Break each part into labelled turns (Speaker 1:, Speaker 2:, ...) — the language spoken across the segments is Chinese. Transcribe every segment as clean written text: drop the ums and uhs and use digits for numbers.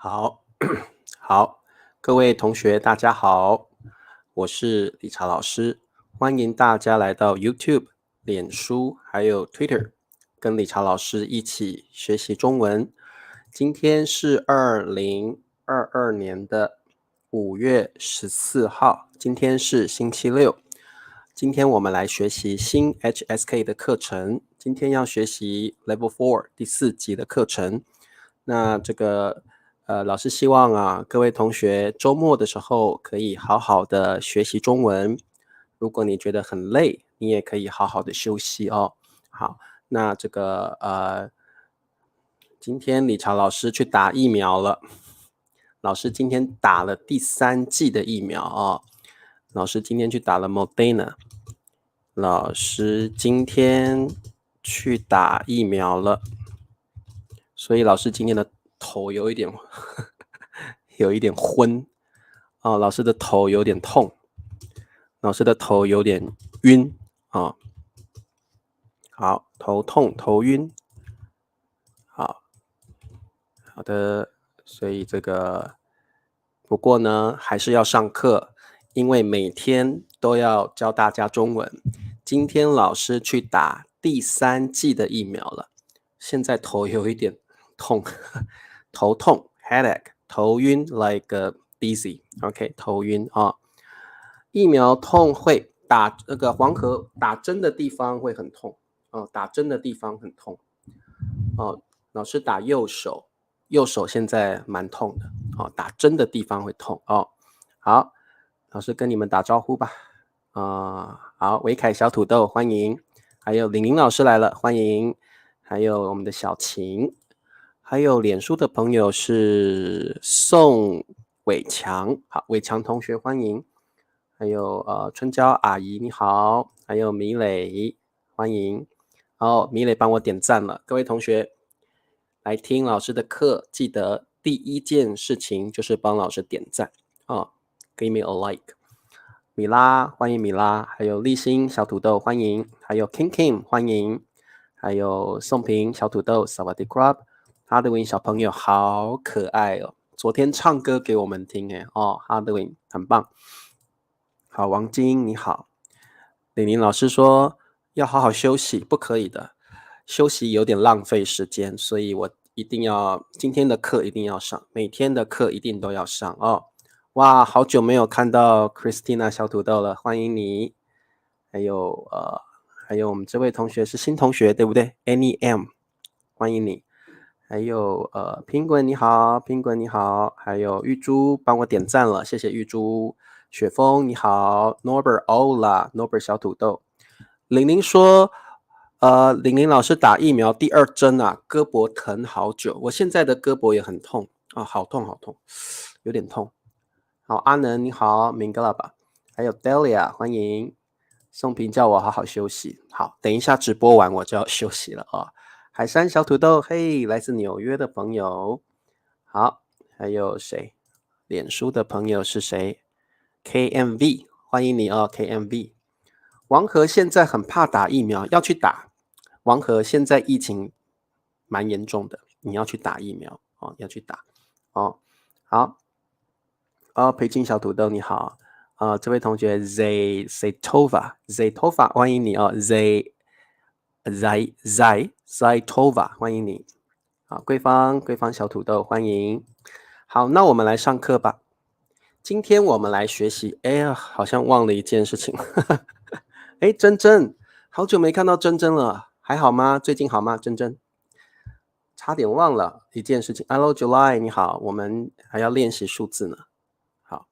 Speaker 1: 好，好，各位同学，大家好，我是理查老师，欢迎大家来到 YouTube、脸书还有 Twitter，跟理查老师一起学习中文。今天是2022年的5月14号，今天是星期六。今天我们来学习新 HSK 的课程，今天要学习 Level 4第4集的课程。那这个老师希望啊，各位同学周末的时候可以好好的学习中文。如果你觉得很累，你也可以好好的休息哦。好，那这个今天理查老师去打疫苗了。老师今天打了第3剂的疫苗哦。老师今天去打了 Moderna。老师今天去打疫苗了，所以老师今天的头有一点昏哦，老师的头有点痛，老师的头有点晕啊。好，头痛头晕，好的，所以这个不过呢还是要上课，因为每天都要教大家中文。今天老师去打第3剂的疫苗了，现在头有一点痛，头痛 headache， 头晕 like dizzy， OK， 头晕啊。疫苗痛会打那个黄河打针的地方会很痛哦，打针的地方很痛哦。老师打右手现在蛮痛的哦，打针的地方会痛哦。好，老师跟你们打招呼吧。好，维凯小土豆欢迎，还有玲玲老师来了欢迎，还有我们的小晴，还有脸书的朋友是宋伟强，好，伟强同学欢迎，还有春娇阿姨你好，还有米磊欢迎。好，米磊帮我点赞了，各位同学来听老师的课，记得第一件事情就是帮老师点赞哦 ，Give me a like。米拉欢迎米拉，还有立新小土豆欢迎，还有 King King 欢迎，还有宋平小土豆 Sawadee Krab，Hardwin 小朋友好可爱哦，昨天唱歌给我们听诶哦 Hardwin 很棒。好，王晶你好，李宁老师说要好好休息，不可以的，休息有点浪费时间，所以我一定要今天的课一定要上，每天的课一定都要上哦。哇，好久没有看到 Christina 小土豆了，欢迎你。还有我们这位同学是新同学对不对 ？Annie M， 欢迎你。还有苹果你好，苹果你好，还有玉珠帮我点赞了，谢谢玉珠。雪峰你好 ，Norbert Ola，Norbert 小土豆。玲玲说，玲玲老师打疫苗第2针啊，胳膊疼好久，我现在的胳膊也很痛啊，好痛好痛，有点痛。好，阿能你好，明格拉吧，还有 Delia 欢迎。宋平叫我好好休息，好，等一下直播完我就要休息了啊。海山小土豆，嘿，来自纽约的朋友，好，还有谁？脸书的朋友是谁 ？KMV， 欢迎你哦 ，KMV。王和现在很怕打疫苗，要去打。王和现在疫情蛮严重的，你要去打疫苗哦，要去打哦。好，北京小土豆你好，这位同学 Zaytova 欢迎你哦 Zaytova 欢迎你。好，桂芳小土豆欢迎。好，那我们来上课吧。今天我们来学习，哎呀，好像忘了一件事情。哎，珍珍，好久没看到珍珍了，还好吗？最近好吗，珍珍？差点忘了一件事情。Hello July， 你好，我们还要练习数字呢。好，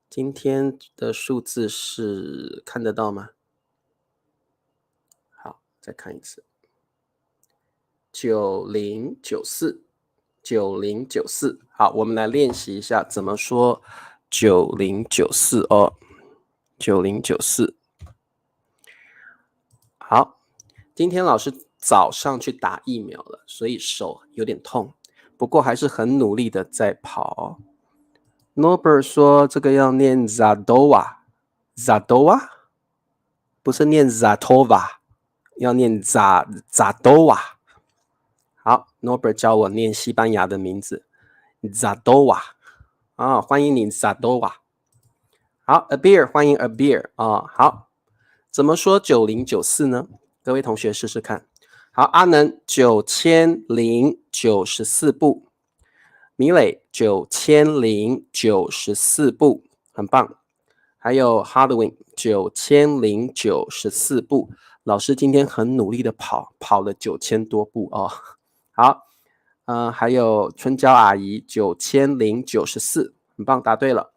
Speaker 1: 今天的数字是看得到吗？好，再看一次。9094，好，我们来练习一下怎么说9094哦。9094，好，今天老师早上去打疫苗了，所以手有点痛，不过还是很努力的在跑。Norbert 说这个要念 Zadowa， 不是念 Zatova， 要念 Zadowa。好 ，Norbert 教我念西班牙的名字， Zadova 啊，欢迎你 Zadova。好 ，a beer 欢迎 a beer 啊，好，怎么说9094呢？各位同学试试看。好，阿能9094步，米磊9094步，很棒。还有 Hardwin 9094步，老师今天很努力的跑了9000多步哦。好，还有春娇阿姨9094，很棒，答对了。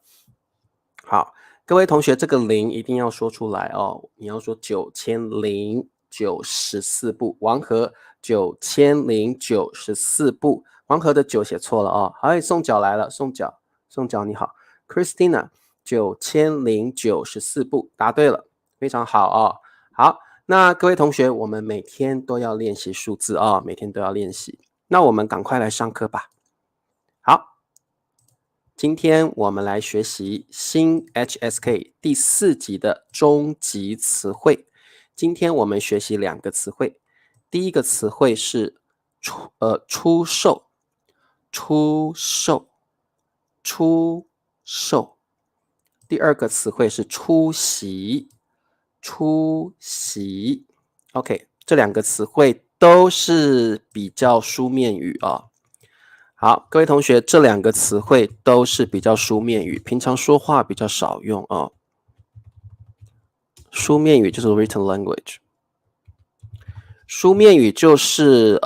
Speaker 1: 好，各位同学，这个0一定要说出来哦。你要说9094步，王和9094步，王和的9写错了哦。好，宋角来了，宋角你好 ，Christina 9094步，答对了，非常好哦。好，那各位同学，我们每天都要练习数字哦，每天都要练习。那我们赶快来上课吧。好。今天我们来学习新 HSK 第4集的终极词汇。今天我们学习2个词汇，第一个词汇是出售，第二个词汇是出席。OK， 这2个词汇都是比较书面语啊。好，各位同学，这2个词汇都是比较书面语，平常说话比较少用啊。书面语就是 written language， 书面语就是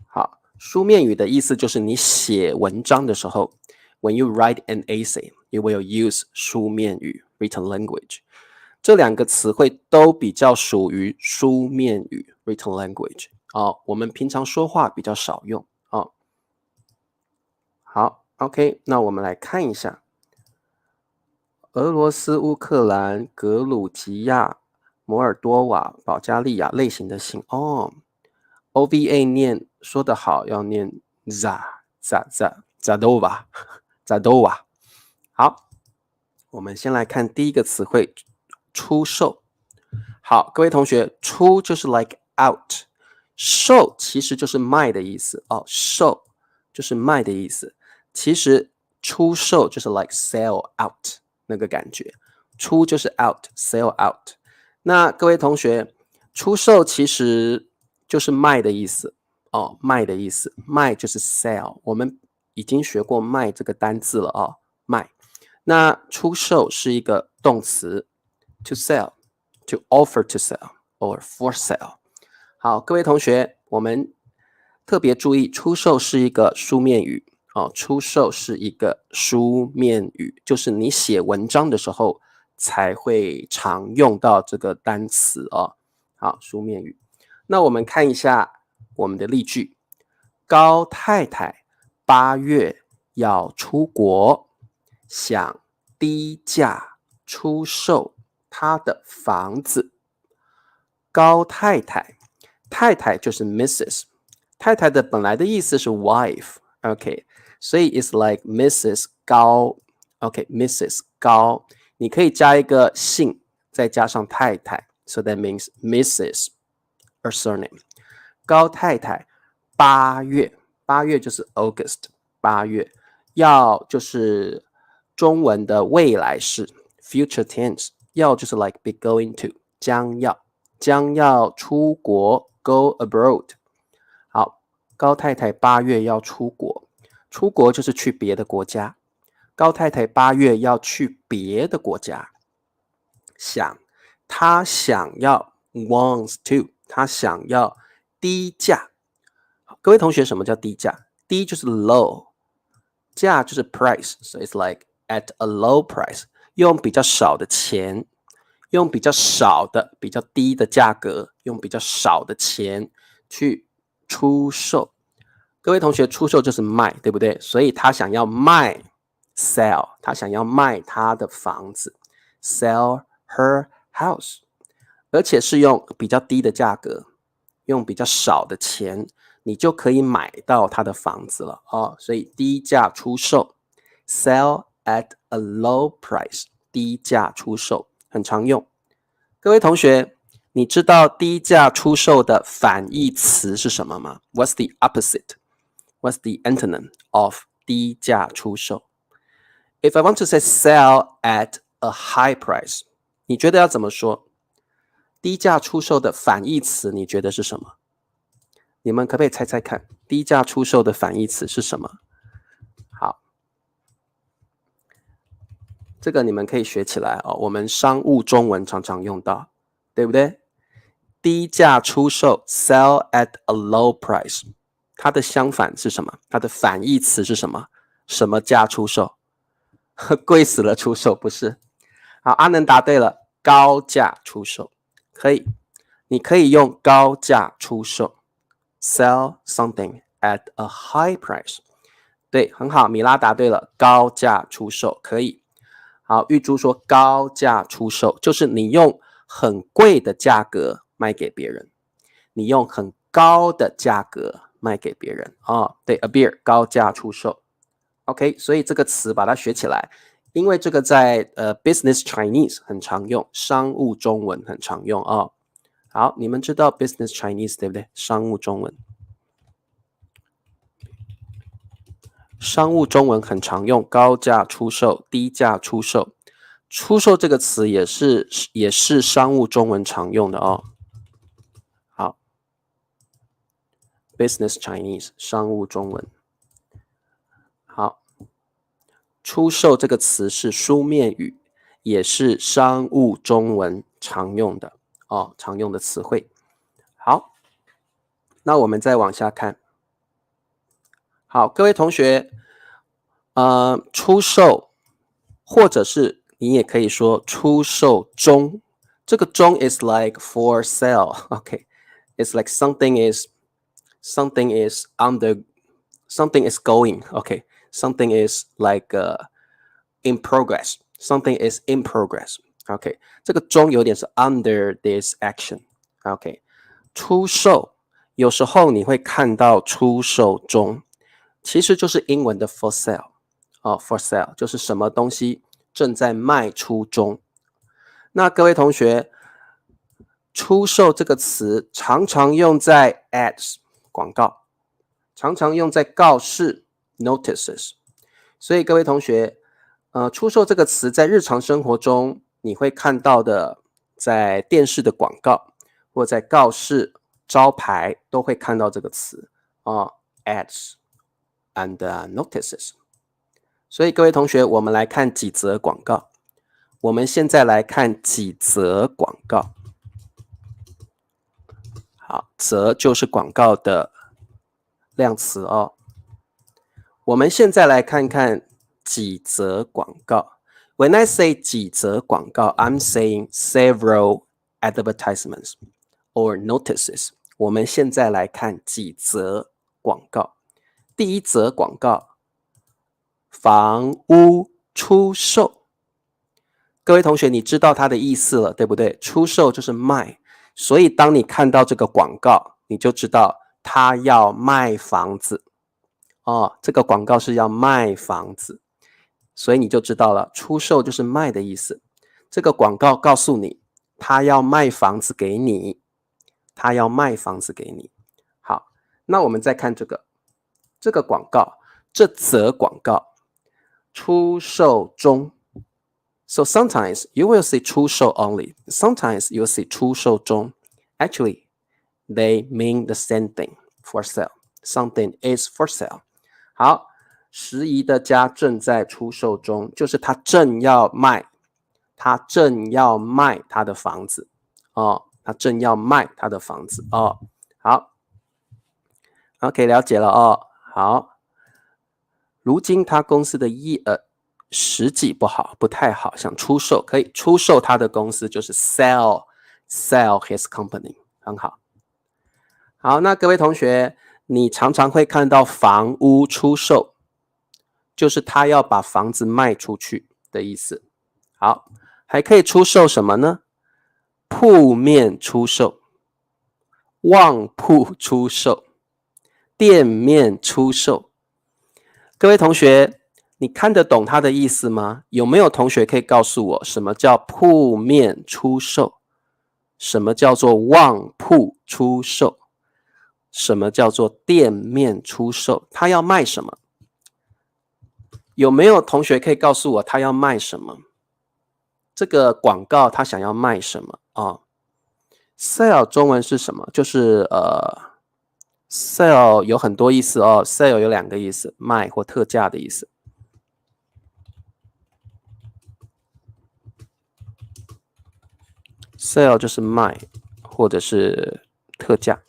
Speaker 1: 好，书面语的意思就是你写文章的时候 ，when you write an essay, you will use 书面语 written language。这2个词汇都比较属于书面语 written language。我们平常说话比较少用哦。好 ，OK， 那我们来看一下俄罗斯、乌克兰、格鲁吉亚、摩尔多瓦、保加利亚类型的姓哦。OVA 念说得好，要念 Zadova。好，我们先来看第一个词汇，出售。好，各位同学，出就是 like out。售其实就是卖的意思哦，售就是卖的意思。其实出售就是 like sell out 那个感觉，出就是 out， sell out。那各位同学，出售其实就是卖的意思哦，卖的意思，卖就是 sell。我们已经学过卖这个单字了哦，卖。那出售是一个动词 ，to sell，to offer to sell or for sale。好，各位同学，我们特别注意，出售是一个书面语哦。出售是一个书面语，就是你写文章的时候才会常用到这个单词哦。好，书面语。那我们看一下我们的例句：高太太8月要出国，想低价出售她的房子。高太太。太太就是 Mrs. 太太的本来的意思是 wife，OK， 所以 it's like Mrs. 高 ，OK， Mrs. 高，你可以加一个姓，再加上太太 ，so that means Mrs. a surname。高太太8月，8月就是 August， 8月，要就是中文的未来式 future tense， 要就是 like be going to， 将要出国 go abroad。好，高太太8月要出国，出国就是去别的国家。高太太8月要去别的国家，她想要 wants to， 她想要低价。各位同学，什么叫低价？低就是 low， 价就是 price，so it's like at a low price， 用比较少的钱。用比较少的、比较低的价格，用比较少的钱去出售。各位同学，出售就是卖，对不对？所以他想要卖 sell， 他想要卖他的房子 sell her house， 而且是用比较低的价格，用比较少的钱，你就可以买到他的房子了哦。所以低价出售 sell at a low price， 低价出售。很常用。各位同学，你知道低价出售的反义词是什么吗？ What's the opposite? What's the antonym of 低价出售？ If I want to say sell at a high price， 你觉得要怎么说？低价出售的反义词你觉得是什么？你们可不可以猜猜看，低价出售的反义词是什么？好，这个你们可以学起来哦，我们商务中文常常用到，对不对？低价出售 sell at a low price， 它的相反是什么？它的反义词是什么？什么价出售？贵死了出售，不是。好，阿能答对了，高价出售。可以，你可以用高价出售 sell something at a high price。对，很好，米拉答对了，高价出售可以。好，玉珠说高价出售就是你用很贵的价格卖给别人，你用很高的价格卖给别人对 a beer 高价出售 OK， 所以这个词把它学起来，因为这个在business Chinese 很常用，商务中文很常用好，你们知道 business Chinese 对不对？商务中文，商务中文很常用高价出售、低价出售。出售这个词也是商务中文常用的好 ，business Chinese 商务中文。好，出售这个词是书面语，也是商务中文常用的常用的词汇。好，那我们再往下看。好，各位同学，出售或者是你也可以说出售中，这个中 is like for sale， OK，it's like something is under something is going OK something is like in progress something is in progress OK 这个中有点是 under this action OK 出售有时候你会看到出售中其实就是英文的 for sale for sale 就是什么东西正在卖出中。那各位同学出售这个词常常用在 ads 广告常常用在告示 notices， 所以各位同学，出售这个词在日常生活中你会看到的，在电视的广告或在告示、招牌都会看到这个词ads and notices。所以各位同学，我们来看几则广告。我们现在来看几则广告。好，则就是广告的量词我们现在来看看几则广告。When I say 几则广告 I'm saying several advertisements or notices。我们现在来看几则广告。第一则广告，房屋出售。各位同学，你知道它的意思了，对不对？出售就是卖，所以当你看到这个广告，你就知道他要卖房子这个广告是要卖房子，所以你就知道了，出售就是卖的意思。这个广告告诉你，他要卖房子给你，他要卖房子给你。好，那我们再看这个广告，这则广告，出售中。So sometimes you will see 出售 only. Sometimes you will see 出售中。Actually, they mean the same thing. For sale. Something is for sale. 好，时宜的家正在出售中，就是他正要卖他的房子他正要卖他的房子好 OK 了解了好，如今他公司的实际不太好，想出售，可以出售他的公司，就是 sell his company， 很好。好，那各位同学，你常常会看到房屋出售，就是他要把房子卖出去的意思。好，还可以出售什么呢？铺面出售，旺铺出售，店面出售。各位同学，你看得懂它的意思吗？有没有同学可以告诉我，什么叫铺面出售？什么叫做旺铺出售？什么叫做店面出售？他要卖什么？有没有同学可以告诉我他要卖什么？这个广告他想要卖什么啊？Sale 中文是什么？就是sale 有很多意思哦 ，sale 有2个意思，卖或特价的意思。sale 就是卖或者是特价。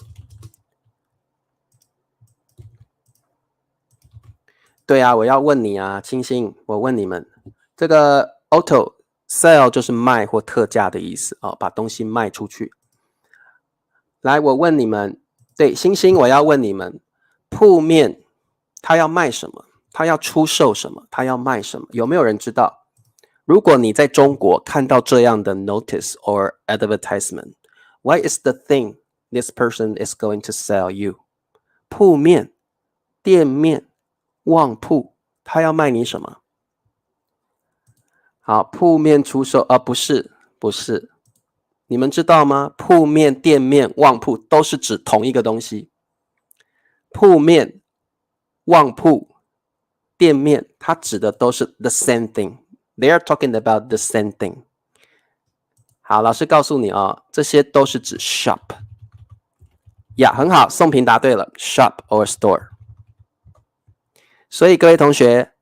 Speaker 1: 对啊，我要问你啊，清新，我问你们，这个 auto sale 就是卖或特价的意思哦，把东西卖出去。来，我问你们，对，星星，我要问你们，铺面他要卖什么？他要出售什么？他要卖什么？有没有人知道？如果你在中国看到这样的 notice or advertisement, what is the thing this person is going to sell you? 铺面、店面、旺铺，他要卖你什么？好，铺面出售不是，你们知道吗？铺面、店面、旺铺都是指同一个东西。铺面、旺铺、店面，它指的都是 the same thing. They are talking about the same thing. 好，老师告诉你啊，这些都是指 shop。呀，很好，宋平答对了 ，shop or store。所以各位同学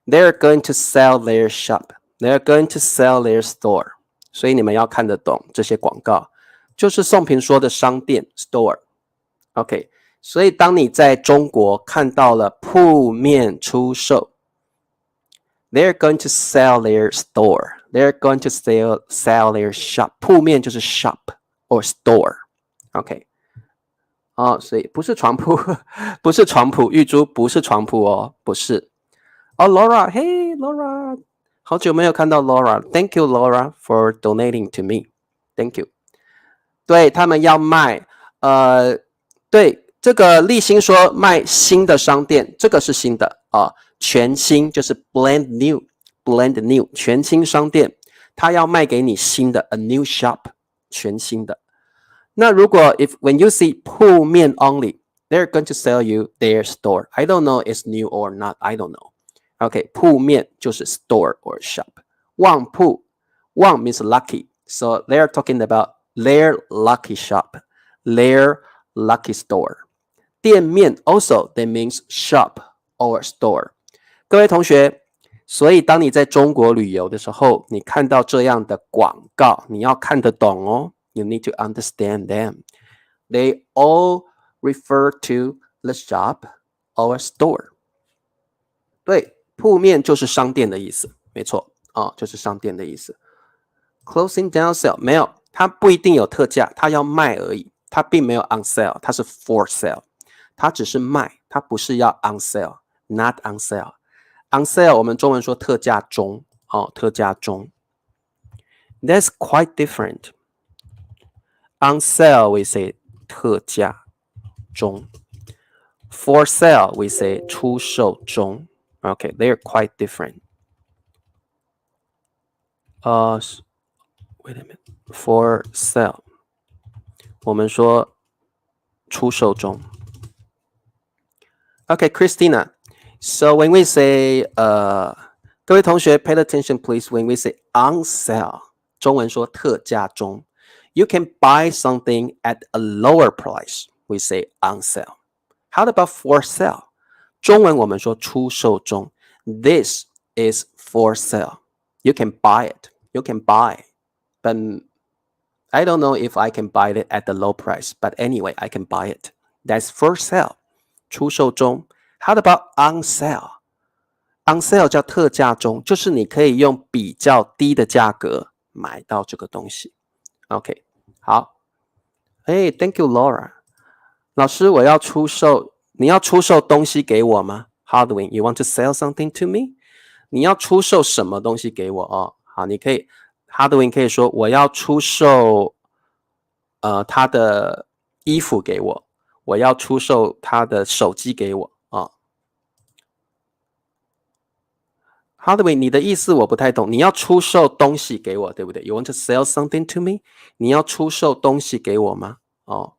Speaker 1: ，they're going to sell their shop. They're going to sell their store. 所以你们要看得懂这些广告，就是宋平说的商店 store。OK， 所以当你在中国看到了铺面出售 ，they're going to sell their store. They're going to sell their shop. 铺面就是 shop or store。OK。所以不是床铺，不是床铺，玉珠不是床铺哦，不是。Laura， 嘿 ，Laura， 好久没有看到 Laura，Thank you Laura for donating to me， Thank you。对他们要卖，对这个立新说卖新的商店，这个是新的全新就是 brand new， 全新商店，他要卖给你新的 a new shop， 全新的。那如果 when you see 铺面 only, they're going to sell you their store. I don't know it's new or not. I don't know. Okay, 铺面就是 store or shop. 旺铺 旺 means lucky. So they're talking about their lucky shop, their lucky store. 店面 also they means shop or store. 各位同学，所以当你在中国旅游的时候，你看到这样的广告，你要看得懂哦。You need to understand them. They all refer to the shop or store. 对，铺面就是商店的意思，没错就是商店的意思。Closing down sale 没有，它不一定有特价，它要卖而已，它并没有 on sale， 它是 for sale， 它只是卖，它不是要 on sale， not on sale。On sale 我们中文说特价中特价中。That's quite different.On sale, we say 特价中。For sale, we say 出售中。Okay, they're quite different. Wait a minute. For sale, 我们说出售中。Okay, Christina. So when we say 各位同学 pay attention please. When we say on sale, 中文说特价中。You can buy something at a lower price. We say on sale. How about for sale? 中文我们说出售中。This is for sale. You can buy it. You can buy. But I don't know if I can buy it at the low price. But anyway, I can buy it. That's for sale. 出售中。How about on sale? On sale 叫特价中，就是你可以用比较低的价格买到这个东西。OK。好，Thank you, Laura. 老师，我要出售，你要出售东西给我吗 ？Hardwin, you want to sell something to me? 你要出售什么东西给我好，你可以 Hardwin 可以说我要出售他的衣服给我，我要出售他的手机给我Hardway, 你的意思我不太懂。你要出售东西给我，对不对 ？You want to sell something to me? 你要出售东西给我吗？好，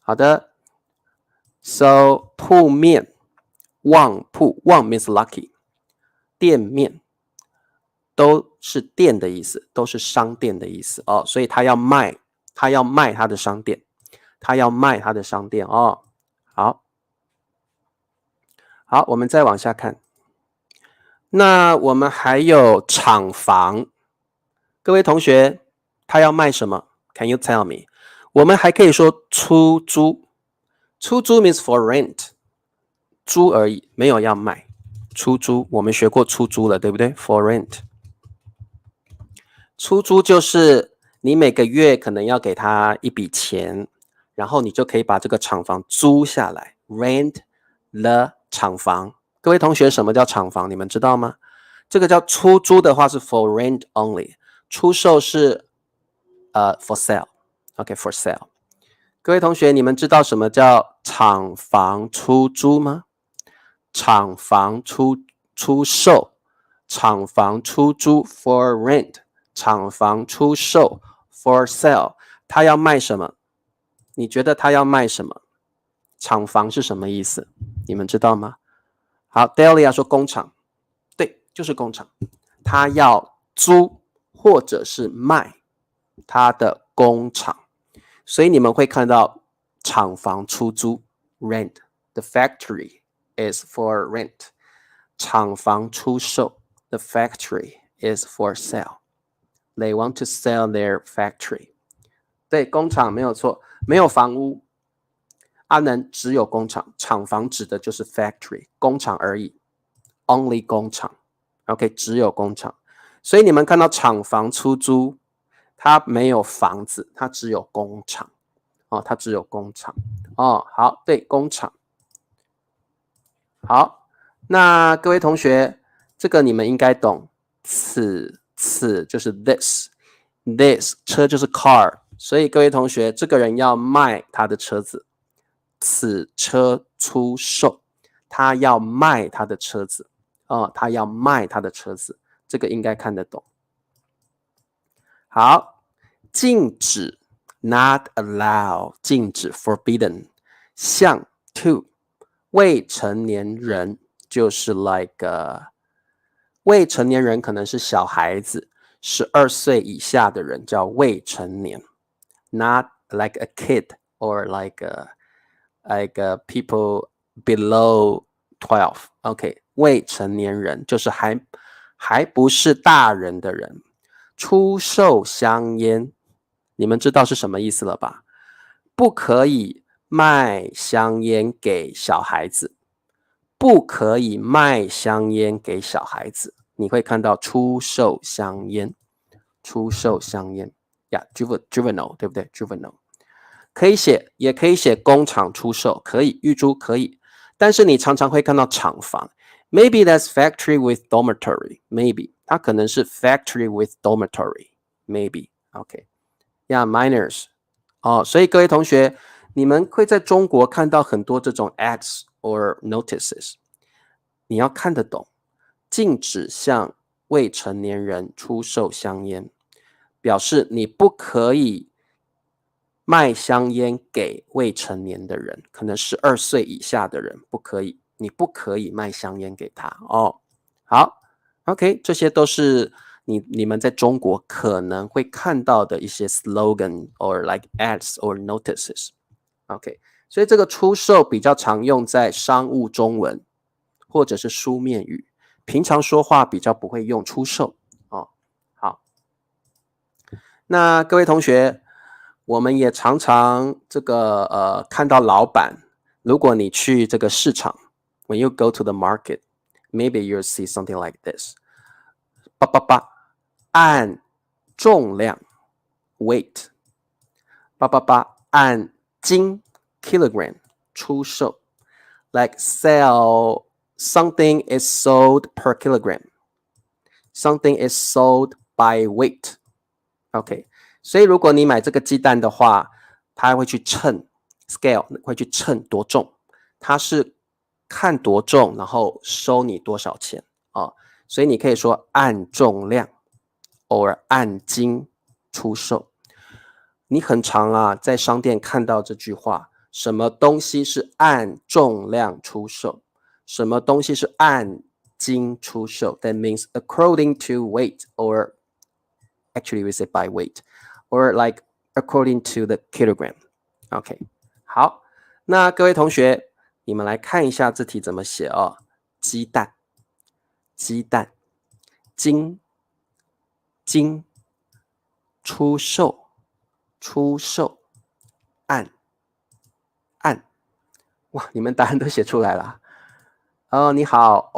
Speaker 1: 好的 ，so 铺面，旺铺，旺 means lucky， 店面都是店的意思，都是商店的意思哦，所以他要卖他的商店，他要卖他的商店哦。好，我们再往下看。那我们还有厂房，各位同学，他要卖什么 ？Can you tell me？ 我们还可以说出租，出租 means for rent， 租而已，没有要卖。出租，我们学过出租了，对不对 ？For rent， 出租就是你每个月可能要给他一笔钱，然后你就可以把这个厂房租下来 ，rent the 厂房。各位同学，什么叫厂房？你们知道吗？这个叫出租的话是 for rent only， 出售是for sale，OK，for sale。各位同学，你们知道什么叫厂房出租吗？厂房出售，厂房出租 for rent， 厂房出售 for sale。他要卖什么？你觉得他要卖什么？厂房是什么意思？你们知道吗？好 ，Delia 说工厂，对，就是工厂。他要租或者是卖他的工厂，所以你们会看到厂房出租 rent， the factory is for rent， 厂房出售 the factory is for sale， they want to sell their factory。 对，工厂没有错，没有房屋，阿能只有工厂，厂房指的就是 factory， 工厂而已 ，only 工厂 ，OK， 只有工厂。所以你们看到厂房出租，它没有房子，它只有工厂，哦，它只有工厂，哦，好，对，工厂。好，那各位同学，这个你们应该懂，此就是 this 车就是 car， 所以各位同学，这个人要卖他的车子。此车出售，他要卖他的车子哦，他要卖他的车子，这个应该看得懂。好，禁止 not allow， 禁止 forbidden， 像 to 未成年人就是 like 未成年人可能是小孩子，12岁以下的人叫未成年 ，not like a kid or like people below 12， OK， 未成年人就是还不是大人的人。出售香烟，你们知道是什么意思了吧？不可以卖香烟给小孩子，不可以卖香烟给小孩子。你会看到出售香烟，出售香烟呀 ，juvenile 对不对 ？juvenile。可以写，也可以写工厂出售，可以预租可以，但是你常常会看到厂房 ，maybe that's factory with dormitory，maybe 它可能是 factory with dormitory，maybe OK，yeah minors 哦，所以各位同学，你们会在中国看到很多这种 ads or notices， 你要看得懂，禁止向未成年人出售香烟，表示你不可以卖香烟给未成年的人，可能12岁以下的人不可以，你不可以卖香烟给他哦。好 ，OK， 这些都是你们在中国可能会看到的一些 slogan or like ads or notices。OK， 所以这个出售比较常用在商务中文或者是书面语，平常说话比较不会用出售哦。好，那各位同学。我们也常常这个看到老板，如果你去这个市场 ，when you go to the market, maybe you'll see something like this， 按重量 weight， 按斤 kilogram 出售 ，like sell something is sold per kilogram, something is sold by weight, OK。所以如果你买这个鸡蛋的话，它会去称 scale， 会去称多重，它是看多重，然后收你多少钱哦。所以你可以说按重量 or 按斤出售。你很常啊在商店看到这句话，什么东西是按重量出售？什么东西是按斤出售？ That means according to weight, or actually we say by weight, or like according to the kilogram. OK， 好，那各位同学，你们来看一下这题怎么写哦。鸡蛋，鸡蛋，斤，斤，出售，出售，按，按。哇，你们答案都写出来了。哦，你好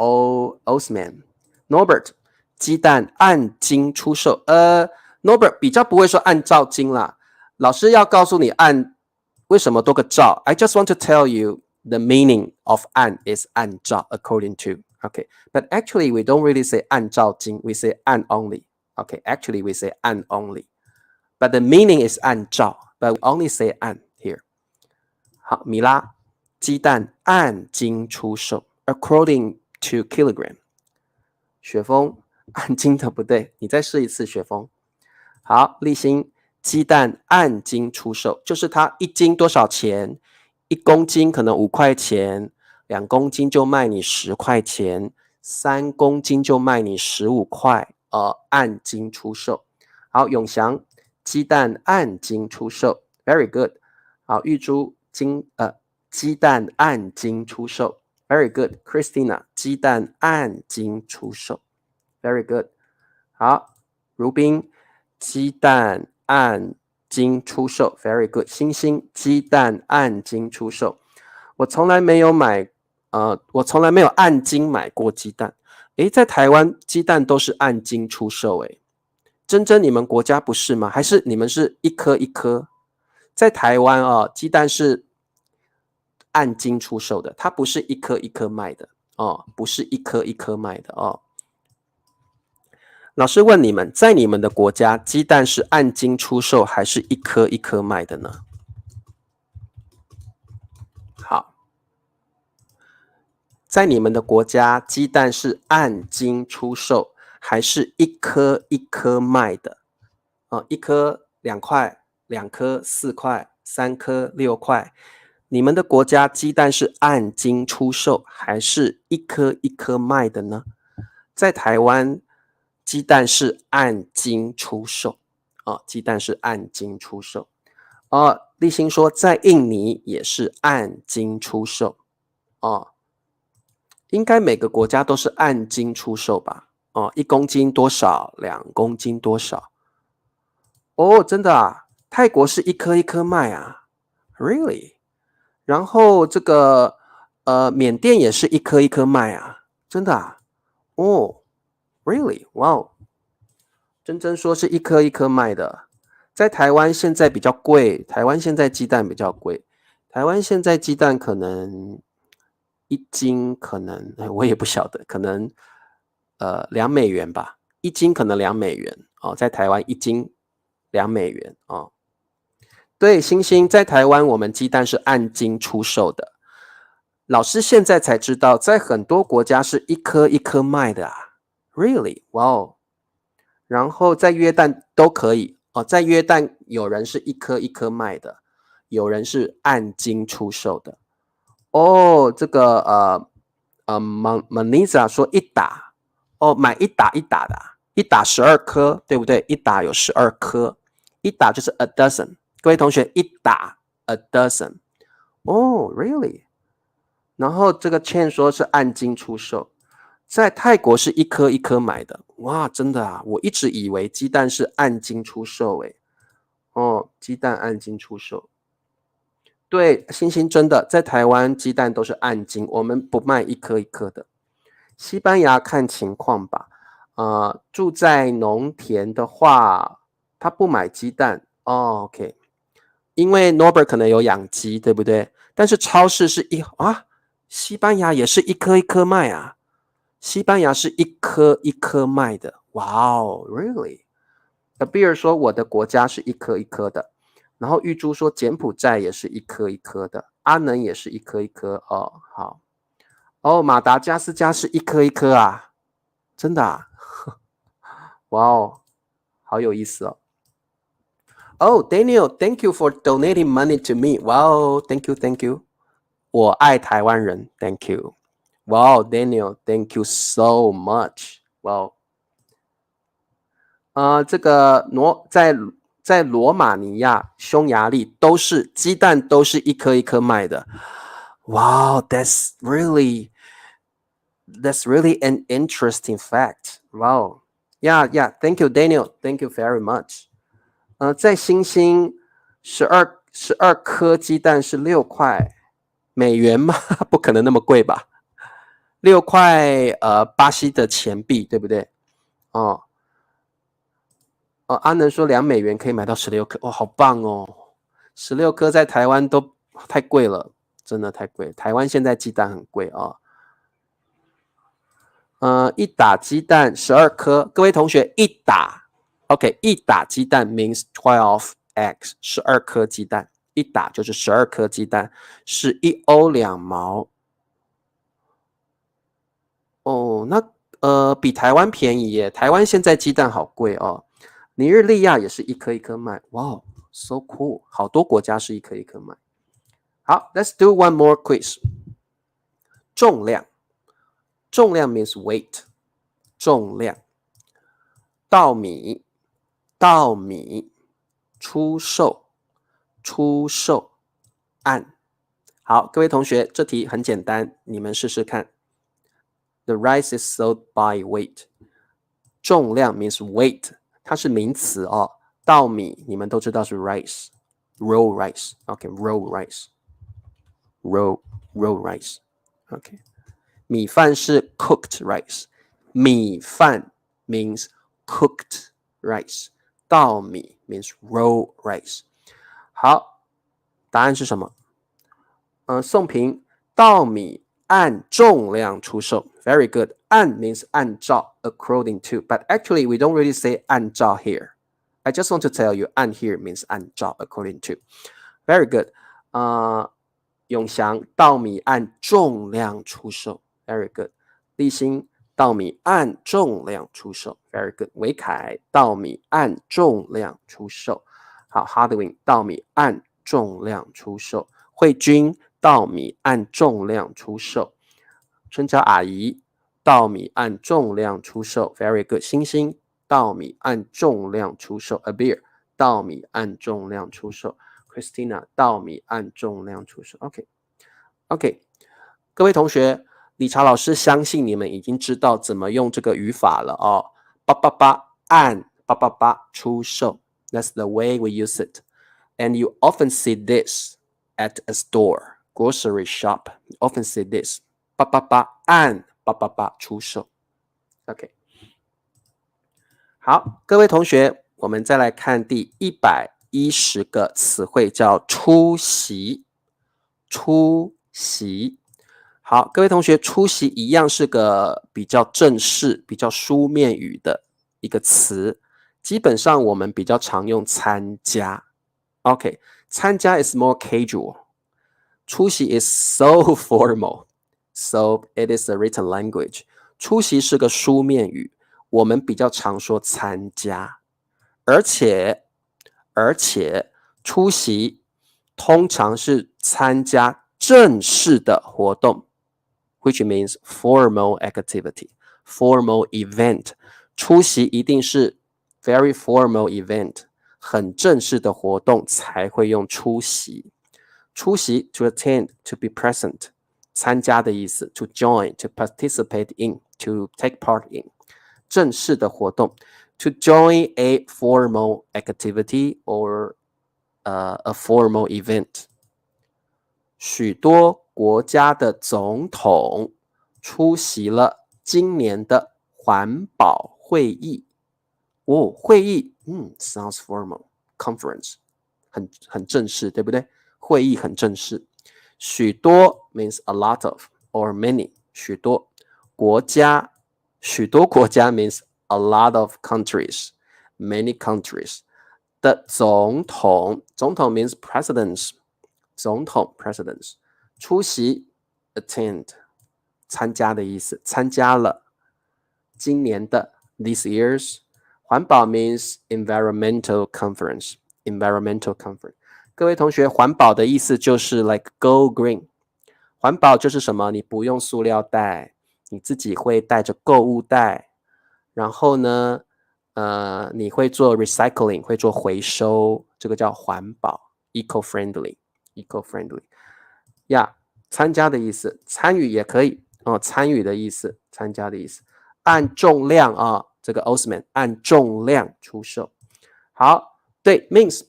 Speaker 1: Osman。Norbert， 鸡蛋按斤出售。Norbert 比较不会说按照斤啦，老师要告诉你按为什么多个照。I just want to tell you the meaning of 按 is 按照 according to. Okay, but actually we don't really say 按照斤 we say 按 only. Okay, actually we say 按 only. But the meaning is 按照 but we only say 按 here. 好，米拉，鸡蛋按斤出售 according to kilogram. 雪峰，按斤的不对，你再试一次，雪峰。好，立新，鸡蛋按斤出售，就是它1斤多少钱？1公斤可能5块钱，2公斤就卖你10块钱，3公斤就卖你15块，按斤出售。好，永祥，鸡蛋按斤出售 ，very good。好，玉珠，鸡蛋按斤出售 ，very good。Christina， 鸡蛋按斤出售 ，very good。好，如冰，鸡蛋按斤出售 ，very good。星星，鸡蛋按斤出售。我从来没有按斤买过鸡蛋。诶，在台湾鸡蛋都是按斤出售诶。珍珍，你们国家不是吗？还是你们是一颗一颗？在台湾哦，鸡蛋是按斤出售的，它不是一颗一颗卖的哦，不是一颗一颗卖的哦。老师问你们，在你们的国家，鸡蛋是按斤出售还是一颗一颗卖的呢？好，在你们的国家，鸡蛋是按斤出售还是一颗一颗卖的？一颗2块，2颗4块，3颗6块。你们的国家鸡蛋是按斤出售还是一颗一颗卖的呢？在台湾，鸡蛋是按斤出售，鸡蛋是按斤出售。立新说在印尼也是按斤出售，应该每个国家都是按斤出售吧？1公斤多少？2公斤多少？哦，真的啊，泰国是一颗一颗卖啊 ，Really？ 然后这个缅甸也是一颗一颗卖啊，真的啊？哦 ，Really？ 哇哦！珍珍说是一颗一颗卖的，在台湾现在比较贵，台湾现在鸡蛋比较贵，台湾现在鸡蛋可能1斤可能我也不晓得，可能2美元吧，1斤可能2美元哦，在台湾1斤2美元哦。对，星星，在台湾我们鸡蛋是按斤出售的。老师现在才知道，在很多国家是一颗一颗卖的啊 ，Really？ 哇哦！然后在约旦都可以哦，在约旦有人是一颗一颗卖的，有人是按斤出售的。哦，这个Manisa 说一打，买一打一打的，一打12颗，对不对？一打有12颗，一打就是 a dozen。各位同学，一打 a dozen。哦 ，really？ 然后这个 Chen 说是按斤出售，在泰国是一颗一颗买的。哇，真的啊！我一直以为鸡蛋是按斤出售诶。鸡蛋按斤出售。对，星星真的，在台湾鸡蛋都是按斤，我们不卖一颗一颗的。西班牙看情况吧。住在农田的话，他不买鸡蛋。OK。因为 Norbert 可能有养鸡，对不对？但是超市是西班牙也是一颗一颗卖啊，西班牙是一颗一颗卖的。哇哦 ，Really？ Beer 说我的国家是一颗一颗的，然后玉珠说柬埔寨也是一颗一颗的，阿能也是一颗一颗。好。马达加斯加是一颗一颗啊，真的啊？哇哦，好有意思哦。Oh, Daniel, thank you for donating money to me. Wow, thank you, thank you. 我爱台湾人 ，Thank you. Wow, Daniel, thank you so much. Wow. 这个在罗马尼亚、匈牙利都是鸡蛋都是一颗一颗卖的。Wow, that's really an interesting fact. Wow. Yeah, yeah. Thank you, Daniel. Thank you very much. 在新兴12颗鸡蛋是6块美元吗？不可能那么贵吧？6块巴西的钱币，对不对？哦。阿能说$2可以买到16颗，哇，好棒哦！16颗在台湾都太贵了，真的太贵。台湾现在鸡蛋很贵啊。一打鸡蛋12颗，各位同学一打 ，OK， 一打鸡蛋 means 12 eggs， 12颗鸡蛋，一打就是12颗鸡蛋，是1欧2毛。哦，那比台湾便宜耶，台湾现在鸡蛋好贵哦。尼日利亚也是一颗一颗卖，哇、wow, ，so cool， 好多国家是一颗一颗卖。好 ，Let's do one more quiz。重量，重量 means weight， 重量。稻米，稻米。出售，出售。按。好，各位同学，这题很简单，你们试试看。The rice is sold by weight。重量 means weight。它是名词哦，稻米你们都知道是 rice，raw rice，OK，raw rice，raw rice，OK，米饭是 cooked rice， 米饭 means cooked rice， 稻米 means raw rice。好，答案是什么？宋平，稻米按重量出售 ，very good。按 means 按照 according to, but actually we don't really say 按照 here. I just want to tell you 按 here means 按照 according to. Very good. 永祥，稻米按重量出售 ，very good. 立新，稻米按重量出售 ，very good. 维凯，稻米按重量出售。好 ，Hardwin， 稻米按重量出售。慧君，稻米按重量出售。春娇阿姨，稻米按重量出售 ，very good。星星，稻米按重量出售。Abir， 稻米按重量出售。Christina， 稻米按重量出售。OK， 各位同学，理查老师相信你们已经知道怎么用这个语法了哦。888按888出售 ，That's the way we use it. And you often see this at a store, grocery shop. You often see this. 888按888出售 ，OK。好，各位同学，我们再来看第110个词汇，叫出席。出席，好，各位同学，出席一样是个比较正式、比较书面语的一个词，基本上我们比较常用参加。OK， 参加 is more casual， 出席 is so formal。So it is a written language. 出席是个书面语，我们比较常说参加，而且出席通常是参加正式的活动 ，which means formal activity, formal event. 出席一定是 very formal event， 很正式的活动才会用出席。出席 to attend, to be present。参加的意思 to join, to participate in, to take part in 正式的活动 to join a formal activity or a formal event 许多国家的总统出席了今年的环保会议哦，会议sounds formal conference 很正式对不对？会议很正式许多 means a lot of or many 许多国家means a lot of countries many countries 的总统 means presidents 总统 presidents 出席 attend 参加的意思参加了今年的 this year's 环保 means environmental conference environmental conference。各位同学，环保的意思就是 like go green。环保就是什么？你不用塑料袋，你自己会带着购物袋，然后呢，你会做 recycling， 会做回收，这个叫环保 ，eco-friendly。呀，参加的意思，参与也可以哦，参与的意思，参加的意思，按重量啊，这个 Osman 按重量出售。好，对 means，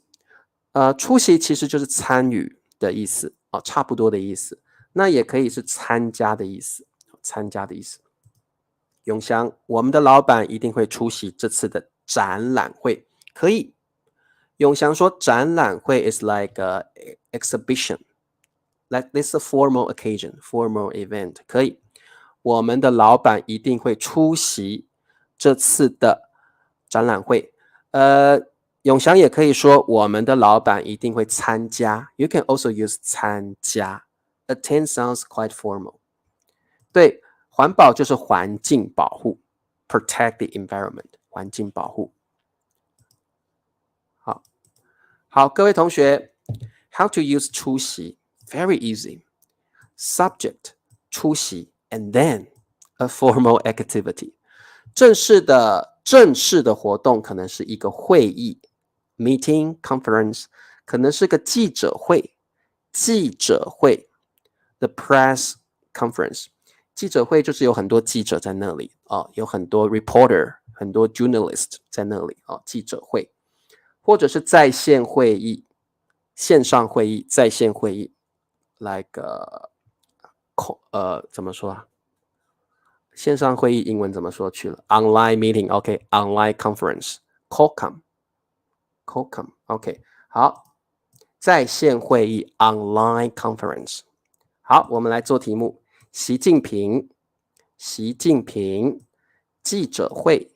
Speaker 1: 出席其实就是参与的意思啊，差不多的意思。那也可以是参加的意思，参加的意思。永祥，我们的老板一定会出席这次的展览会，可以。永祥说，展览会 is like a exhibition, like this is a formal occasion, formal event， 可以。我们的老板一定会出席这次的展览会。永祥也可以说，我们的老板一定会参加。You can also use 参加。Attend sounds quite formal。对，环保就是环境保护 ，protect the environment， 环境保护。好，各位同学 ，how to use 出席 very easy。Subject 出席 and then a formal activity。正式的活动可能是一个会议 ，meeting conference， 可能是个记者会。The press conference， 记者会就是有很多记者在那里哦，有很多 reporter， 很多 journalist 在那里哦，记者会，或者是在线会议、线上会议、在线会议 ，like 怎么说啊？线上会议英文怎么说去了 ？Online meeting，OK，online conference，Qualcomm，OK，好，在线会议 online conference。好，我们来做题目。习近平，记者会，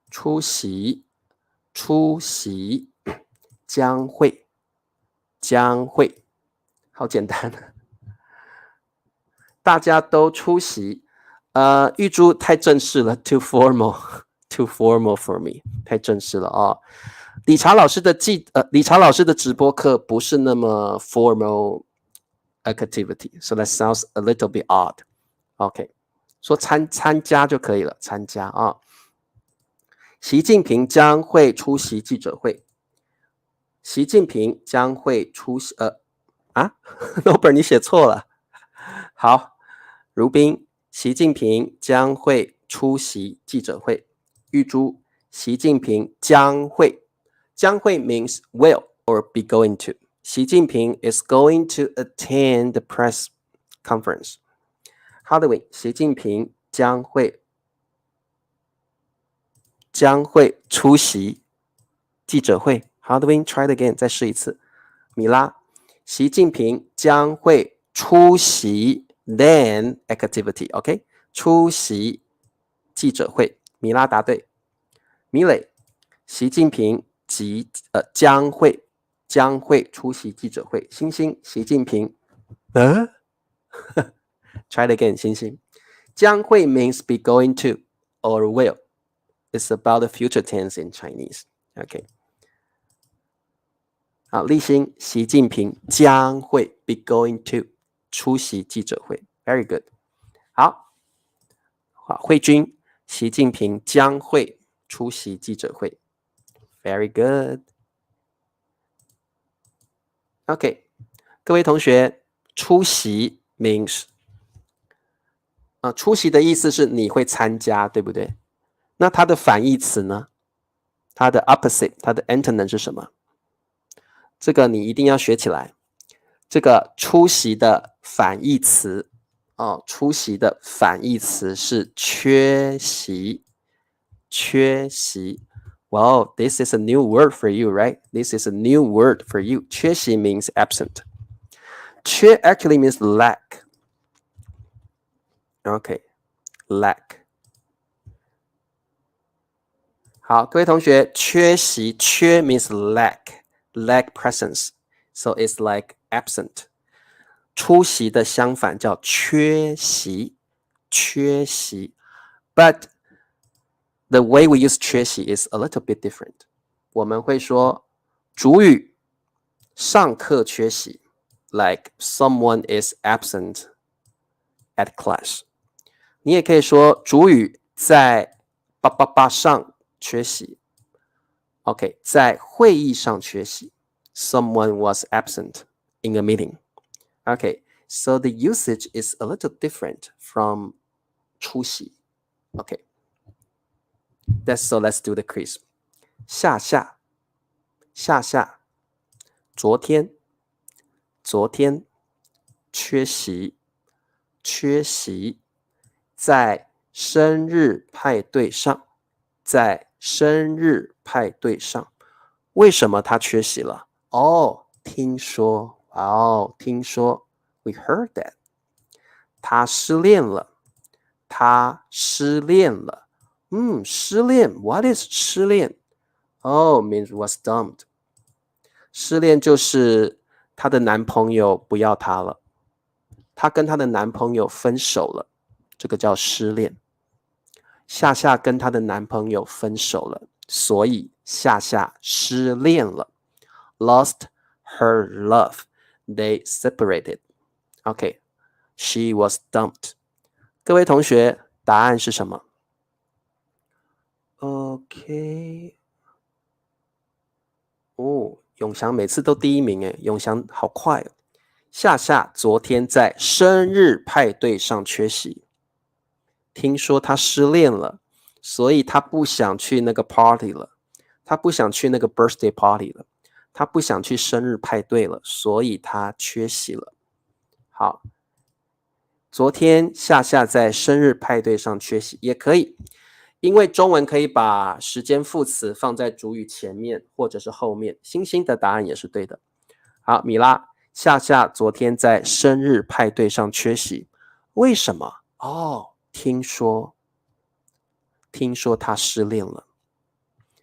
Speaker 1: 出席，将会，好简单。大家都出席。玉珠太正式了 ，too formal for me， 太正式了啊、哦。理查老师的直播课不是那么 formal activity，so that sounds a little bit odd。OK， 说参加就可以了，参加啊。习近平将会出席记者会。习近平将会出席，Norbert 你写错了。好，如冰，习近平将会出席记者会。玉珠，习近平将会。将会 means will or be going to. 习近平 is going to attend the press conference. Halloween, 习近平将会出席记者会。Halloween, try it again, 再试一次。米拉，习近平将会出席 then activity, OK? 出席记者会。米拉答对。米磊，习近平将会出席记者会。星星，习近平try it again， 星星。将会 means be going to or will. It's about the future tense in Chinese. OK。好，立新，习近平将会 be going to 出席记者会。Very good。好，慧君，习近平将会出席记者会。Very good。OK， 各位同学，出席 means 出席的意思是你会参加，对不对？那它的反义词呢？它的 opposite， 它的 antonym 是什么？这个你一定要学起来。这个出席的反义词出席的反义词是缺席。Wow, this is a new word for you, right? This is a new word for you. 缺席 means absent. 缺 actually means lack. Okay, lack. 好，各位同学，缺席缺 means lack presence. So it's like absent. 出席的相反叫缺席。But the way we use 缺席 is a little bit different. 我们会说主语上课缺席 like someone is absent at class。 你也可以说主语在上缺席 OK， 在会议上缺席 someone was absent in a meeting。 OK， so the usage is a little different from 出席。 OK， so let's do the quiz。 下下昨天缺席在生日派对上为什么他缺席了？听说 we heard that。 他失恋了失恋 what is 失恋？means was dumped。 失恋就是她的男朋友不要她了，她跟她的男朋友分手了，这个叫失恋。夏夏跟她的男朋友分手了，所以夏夏失恋了 lost her love， they separated。 OK， she was dumped。 各位同学，答案是什么？ OK， 永祥每次都第一名耶，永祥好快哦。夏夏昨天在生日派对上缺席，听说他失恋了，所以他不想去那个 party 了，他不想去那个 birthday party 了，他不想去生日派对了，所以他缺席了。好，昨天夏夏在生日派对上缺席也可以，因为中文可以把时间副词放在主语前面或者是后面，星星的答案也是对的。好，米拉，夏夏昨天在生日派对上缺席，为什么？听说他失恋了。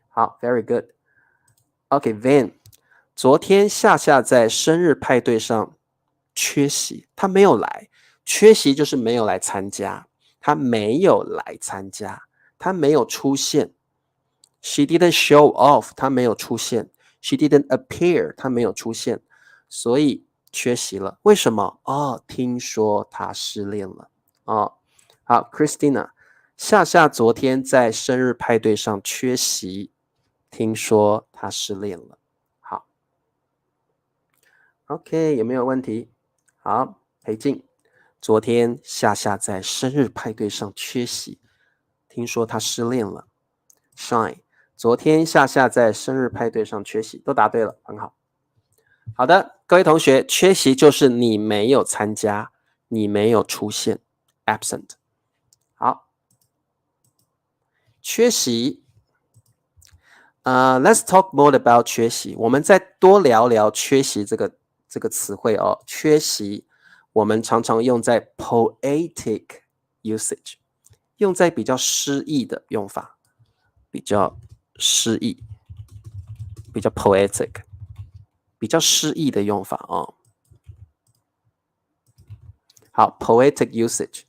Speaker 1: 好 ，very good。OK， Van， 昨天夏夏在生日派对上缺席，他没有来。缺席就是没有来参加，他没有来参加，他没有出现。She didn't show off， 他没有出现。She didn't appear， 他没有出现，所以缺席了。为什么？听说他失恋了。好 ，Christina， 夏夏昨天在生日派对上缺席，听说他失恋了。好 ，OK， 有没有问题？好，裴静，昨天夏夏在生日派对上缺席，听说他失恋了。Shine， 昨天夏夏在生日派对上缺席，都答对了，很好。好的，各位同学，缺席就是你没有参加，你没有出现 ，absent。好，缺席。Let's talk more about 缺席。我们再多聊聊缺席这个词汇哦。缺席，我们常常用在 poetic usage， 用在比较诗意的用法，比较诗意，比较 poetic， 比较诗意的用法哦。好 ，poetic usage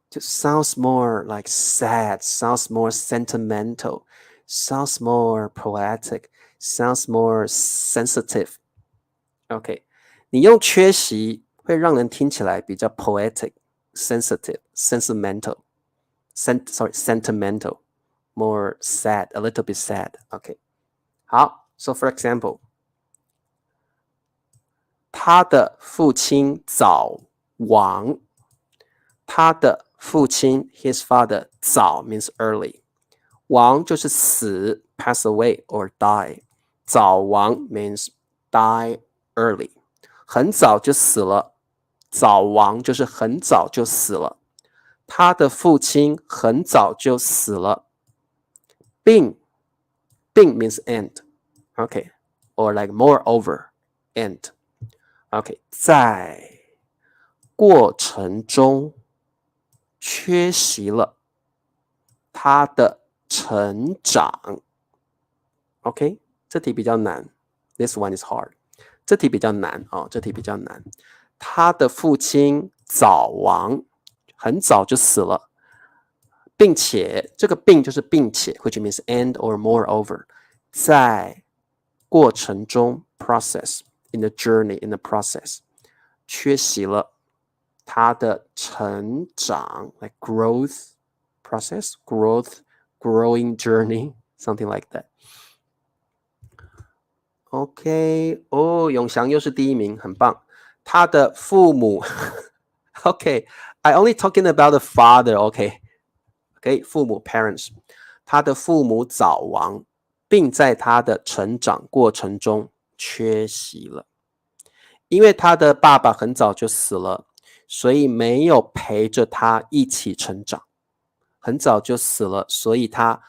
Speaker 1: 就 sounds more like sad, sounds more sentimental, sounds more poetic, sounds more sensitive. OK， 你用缺席会让人听起来比较 poetic, sensitive, sentimental, more sad, a little bit sad. OK， 好 ，So for example， 他的父亲早亡，他的父亲 his father 早 means early， 亡就是死 pass away or die， 早亡 means die early， 很早就死了，早亡就是很早就死了，他的父亲很早就死了，并 means end， OK， or like moreover end， OK， 在过程中缺席了他的成长。OK， 这题比较难 ，This one is hard。这题比较难哦，这题比较难。他的父亲早亡，很早就死了，并且这个并就是并且 ，which means and or moreover，在过程中 process in the journey in the process 缺席了他的成长 like growth process growing journey something like that OK 永祥又是第一名很棒他的父母OK I only talking about the father OK 父母 parents 他的父母早亡并在他的成长过程中缺席了因为他的爸爸很早就死了所以没有陪着他一起成长很早就死了所以他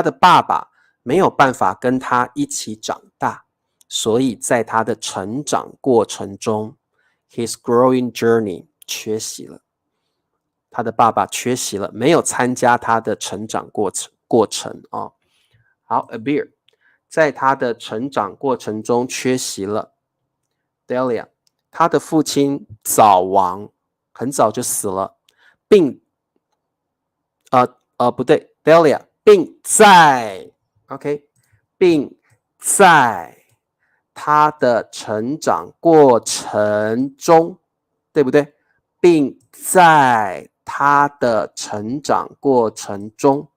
Speaker 1: 的爸爸没有办法跟他一起长大所以在他的成长过程中 his growing journey 缺席了他的爸爸缺席了没有参加他的成长过程好 Abir 在他的成长过程中缺席了 Delia 他的父亲早亡很早就死了并不对 Delia 并在 OK 并在他的成长过程中对不对并在他的成长过程中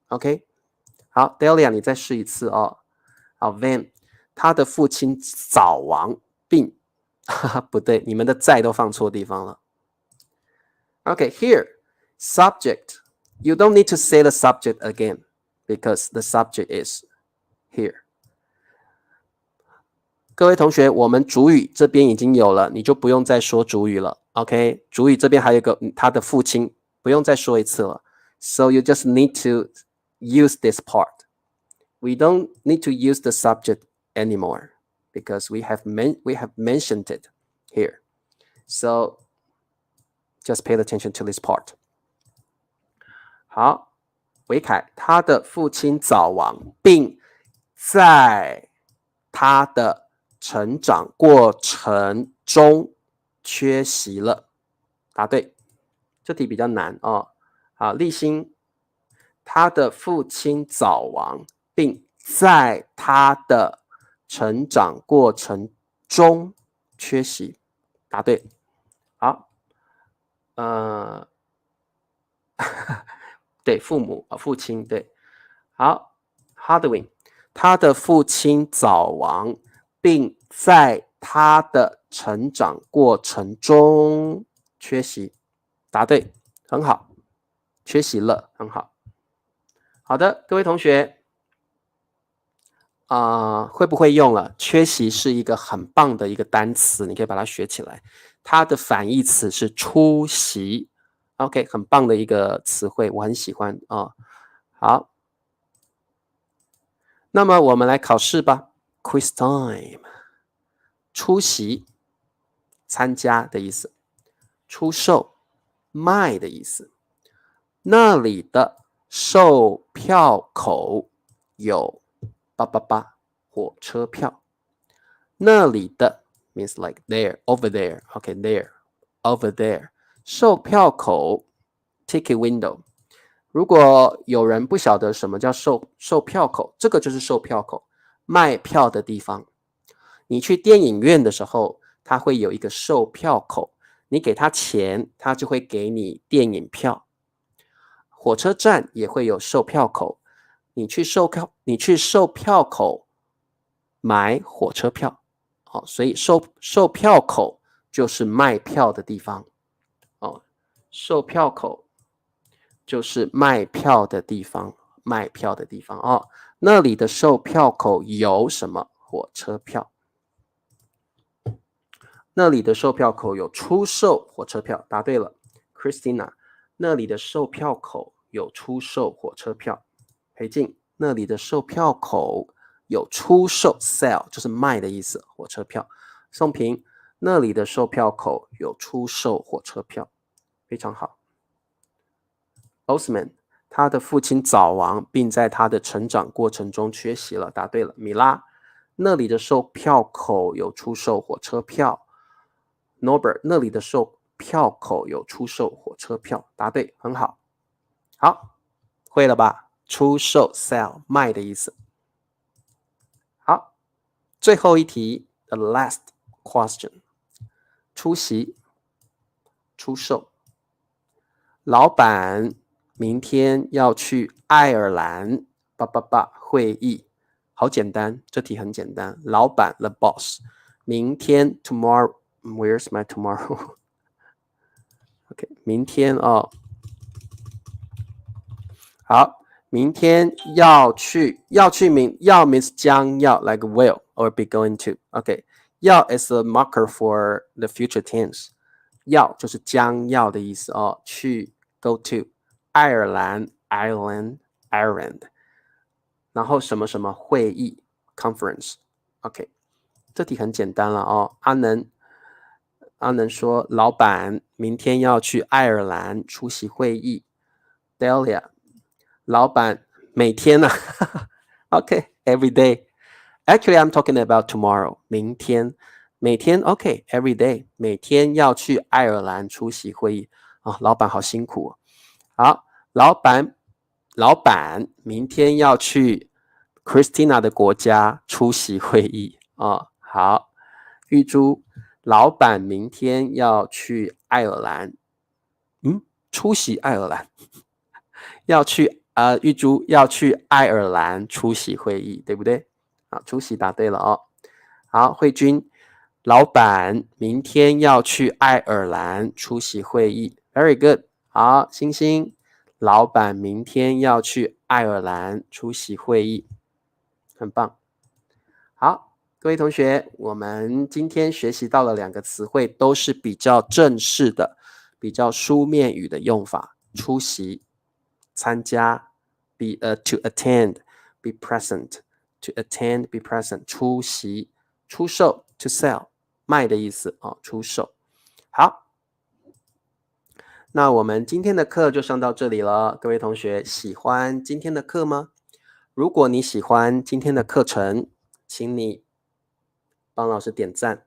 Speaker 1: OK 好 Delia 你再试一次好 Van 他的父亲早亡并不对你们的在都放错地方了 OK here subject you don't need to say the subject again because the subject is here 各位同学我们主语这边已经有了你就不用再说主语了 OK 主语这边还有一个他的父亲不用再说一次了 So you just need to use this part We don't need to use the subject anymore because we have mentioned it here. So just pay attention to this part. 好，维凯，他的父亲早亡，并在他的成长过程中缺席了。答对，这题比较难哦。好，立新，他的父亲早亡。并在他的成长过程中缺席，答对。好，对，父亲对。好 ，Hardwin， 他的父亲早亡，并在他的成长过程中缺席，答对，很好，缺席了，很好。好的，各位同学。会不会用了？缺席是一个很棒的一个单词，你可以把它学起来。它的反义词是出席 ，OK， 很棒的一个词汇，我很喜欢啊。好，那么我们来考试吧。Quiz time， 出席，参加的意思；出售，卖的意思。那里的售票口有。888火车票，那里的 means like there, over there, okay, there, over there. 售票口 ticket window. 如果有人不晓得什么叫售票口，这个就是售票口，卖票的地方。你去电影院的时候，它会有一个售票口，你给他钱，他就会给你电影票。火车站也会有售票口。你去售票口买火车票，好，所以售票口就是卖票的地方，哦，售票口就是卖票的地方，哦，那里的售票口有什么？火车票。那里的售票口有出售火车票，答对了 ，Christina， 那里的售票口有出售火车票。裴静，那里的售票口有出售 sell 就是卖的意思，火车票。宋平，那里的售票口有出售火车票，非常好。Osman， 他的父亲早亡，并在他的成长过程中缺席了，答对了。米拉，那里的售票口有出售火车票。Norbert， 那里的售票口有出售火车票，答对，很好。好，会了吧？出售 sell 卖的意思。最后一题 ，the last question， 出席，出售。老板明天要去爱尔兰会议，好简单，这题很简单。老板 the boss， 明天 tomorrow， where's my tomorrow？ OK， 明天哦，好，明天要去 means 将要 like will or be going to。OK， 要 is a marker for the future tense， 要就是将要的意思哦，去 go to 爱尔兰 Ireland， 然后什么什么会议 conference。OK， 这题很简单了哦。阿能说老板明天要去爱尔兰出席会议。Delia， 老板每天啊，OK every day。Actually, I'm talking about tomorrow， 明天，每天 OK every day， 每天要去爱尔兰出席会议啊，老板好辛苦哦。好，老板明天要去 Christina 的国家出席会议啊。好，玉珠，老板明天要去爱尔兰，出席爱尔兰，要去玉珠要去爱尔兰出席会议，对不对？好，出席答对了哦。好，慧君，老板明天要去爱尔兰出席会议 ，very good。好，星星，老板明天要去爱尔兰出席会议，很棒。好，各位同学，我们今天学习到了2个词汇，都是比较正式的、比较书面语的用法，出席、参加 to attend, be present, to attend, be present， 出席、出售 to sell， 卖的意思哦，出售。好，那我们今天的课就上到这里了。各位同学，喜欢今天的课吗？如果你喜欢今天的课程，请你帮老师点赞，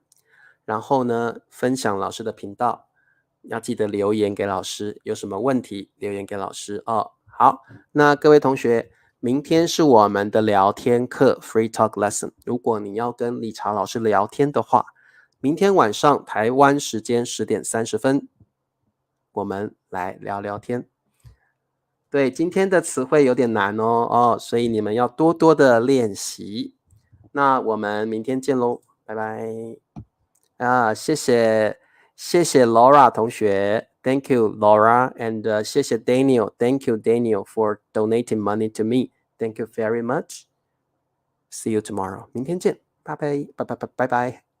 Speaker 1: 然后呢，分享老师的频道，要记得留言给老师，有什么问题留言给老师哦。好，那各位同学，明天是我们的聊天课 Free Talk Lesson。如果你要跟理查老师聊天的话，明天晚上台湾时间10点30分，我们来聊聊天。对，今天的词汇有点难哦，所以你们要多多的练习。那我们明天见喽，拜拜。谢谢 Laura 同学 ，Thank you Laura and 谢谢 Daniel，Thank you Daniel for donating money to me，Thank you very much。See you tomorrow， 明天见，拜拜。